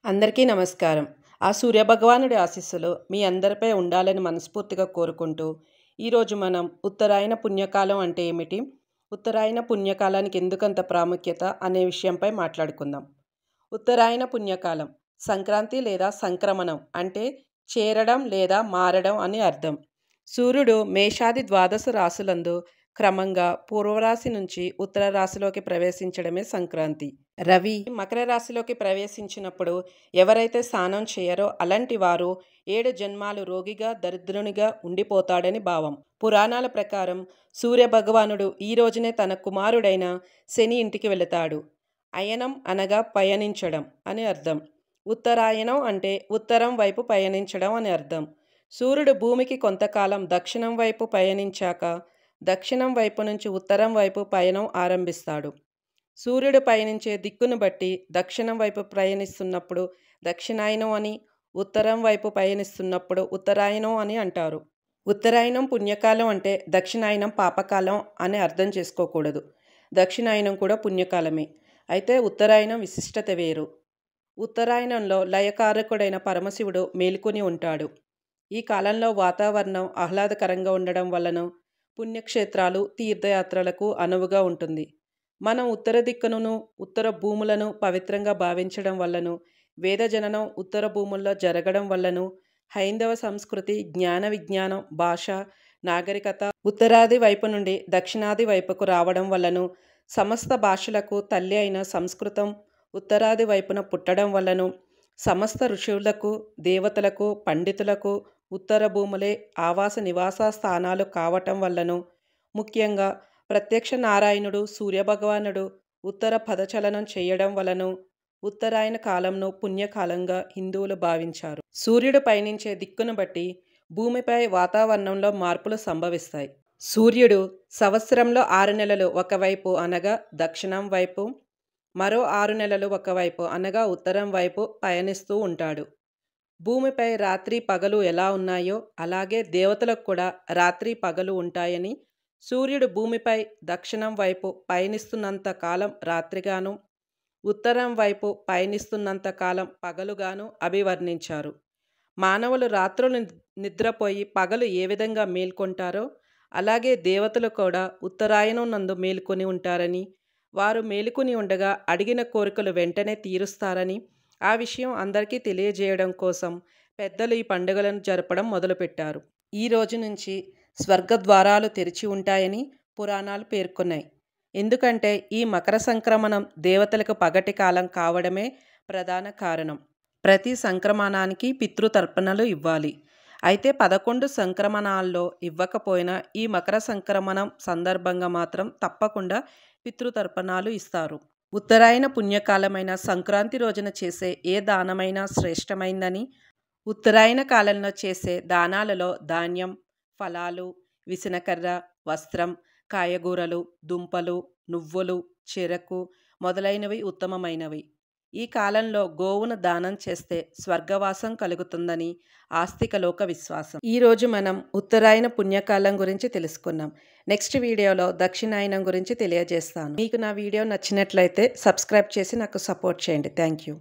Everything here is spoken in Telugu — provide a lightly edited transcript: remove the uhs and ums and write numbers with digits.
అందరికీ నమస్కారం. ఆ సూర్యభగవానుడి ఆశీస్సులు మీ అందరిపై ఉండాలని మనస్ఫూర్తిగా కోరుకుంటూ, ఈరోజు మనం ఉత్తరాయణ పుణ్యకాలం అంటే ఏమిటి? ఉత్తరాయణ పుణ్యకాలానికి ఎందుకంత ప్రాముఖ్యత అనే విషయంపై మాట్లాడుకుందాం. ఉత్తరాయణ పుణ్యకాలం సంక్రాంతి లేదా సంక్రమణం అంటే చేరడం లేదా మారడం అని అర్థం. సూర్యుడు మేషాది ద్వాదశ రాశులందు క్రమంగా పూర్వరాశి నుంచి ఉత్తర రాశిలోకి ప్రవేశించడమే సంక్రాంతి. రవి మకర రాశిలోకి ప్రవేశించినప్పుడు ఎవరైతే స్నానం చేయరో అలాంటి వారు 7 జన్మాలు రోగిగా దరిద్రునిగా ఉండిపోతాడని భావం. పురాణాల ప్రకారం సూర్యభగవానుడు ఈ రోజునే తన కుమారుడైన శని ఇంటికి వెళతాడు. అయనం అనగా పయనించడం అని అర్థం. ఉత్తరాయణం అంటే ఉత్తరం వైపు పయనించడం అని అర్థం. సూర్యుడు భూమికి కొంతకాలం దక్షిణం వైపు పయనించాక దక్షిణం వైపు నుంచి ఉత్తరం వైపు పయనం ఆరంభిస్తాడు. సూర్యుడు పయనించే దిక్కును బట్టి దక్షిణం వైపు ప్రయాణిస్తున్నప్పుడు దక్షిణాయనం అని, ఉత్తరం వైపు పయనిస్తున్నప్పుడు ఉత్తరాయణం అని అంటారు. ఉత్తరాయణం పుణ్యకాలం అంటే దక్షిణాయనం పాపకాలం అని అర్థం చేసుకోకూడదు. దక్షిణాయనం కూడా పుణ్యకాలమే. అయితే ఉత్తరాయణం విశిష్టత వేరు. ఉత్తరాయణంలో లయకారకుడైన పరమశివుడు మేలుకొని ఉంటాడు. ఈ కాలంలో వాతావరణం ఆహ్లాదకరంగా ఉండడం వలన పుణ్యక్షేత్రాలు తీర్థయాత్రలకు అనువుగా ఉంటుంది. మనం ఉత్తర దిక్కును ఉత్తర భూములను పవిత్రంగా భావించడం వల్లను, వేద జననం ఉత్తర భూముల్లో జరగడం వల్లను, హైందవ సంస్కృతి జ్ఞాన విజ్ఞానం భాష నాగరికత ఉత్తరాది వైపు నుండి దక్షిణాది వైపుకు రావడం వల్లను, సమస్త భాషలకు తల్లి అయిన సంస్కృతం ఉత్తరాది వైపున పుట్టడం వల్లను, సమస్త ఋషులకు దేవతలకు పండితులకు ఉత్తర భూములే ఆవాస నివాస స్థానాలు కావటం వల్లను, ముఖ్యంగా ప్రత్యక్ష నారాయణుడు సూర్యభగవానుడు ఉత్తర పదచలనం చేయడం వలను ఉత్తరాయణ కాలంను పుణ్యకాలంగా హిందువులు భావించారు. సూర్యుడు పయనించే దిక్కును బట్టి భూమిపై వాతావరణంలో మార్పులు సంభవిస్తాయి. సూర్యుడు సంవత్సరంలో 6 నెలలు ఒకవైపు అనగా దక్షిణం వైపు, మరో 6 నెలలు ఒకవైపు అనగా ఉత్తరం వైపు పయనిస్తూ ఉంటాడు. భూమిపై రాత్రి పగలు ఎలా ఉన్నాయో అలాగే దేవతలకు కూడా రాత్రి పగలు ఉంటాయని, సూర్యుడు భూమిపై దక్షిణం వైపు పయనిస్తున్నంత కాలం రాత్రిగాను, ఉత్తరం వైపు పయనిస్తున్నంత కాలం పగలుగాను అభివర్ణించారు. మానవులు రాత్రులు నిద్రపోయి పగలు ఏ విధంగా మేల్కొంటారో అలాగే దేవతలు కూడా ఉత్తరాయణం నందు మేలుకొని ఉంటారని, వారు మేలుకొని ఉండగా అడిగిన కోరికలు వెంటనే తీరుస్తారని, ఆ విషయం అందరికీ తెలియజేయడం కోసం పెద్దలు ఈ పండుగలను జరపడం మొదలుపెట్టారు. ఈ రోజు నుంచి స్వర్గద్వారాలు తెరిచి ఉంటాయని పురాణాలు పేర్కొన్నాయి. ఎందుకంటే ఈ మకర సంక్రమణం దేవతలకు పగటి కాలం కావడమే ప్రధాన కారణం. ప్రతి సంక్రమణానికి పితృతర్పణలు ఇవ్వాలి. అయితే 11 సంక్రమణాల్లో ఇవ్వకపోయినా ఈ మకర సంక్రమణం సందర్భంగా మాత్రం తప్పకుండా పితృతర్పణాలు ఇస్తారు. ఉత్తరాయణ పుణ్యకాలమైన సంక్రాంతి రోజున చేసే ఏ దానమైనా శ్రేష్టమైందని, ఉత్తరాయణ కాలంలో చేసే దానాలలో ధాన్యం, ఫలాలు, విసనకర్ర, వస్త్రం, కాయగూరలు, దుంపలు, నువ్వులు, చెరకు మొదలైనవి ఉత్తమమైనవి. ఈ కాలంలో గోవును దానం చేస్తే స్వర్గవాసం కలుగుతుందని ఆస్తిక లోక విశ్వాసం. ఈరోజు మనం ఉత్తరాయణ పుణ్యకాలం గురించి తెలుసుకున్నాం. నెక్స్ట్ వీడియోలో దక్షిణాయనం గురించి తెలియజేస్తాను. మీకు నా వీడియో నచ్చినట్లయితే సబ్స్క్రైబ్ చేసి నాకు సపోర్ట్ చేయండి. Thank you.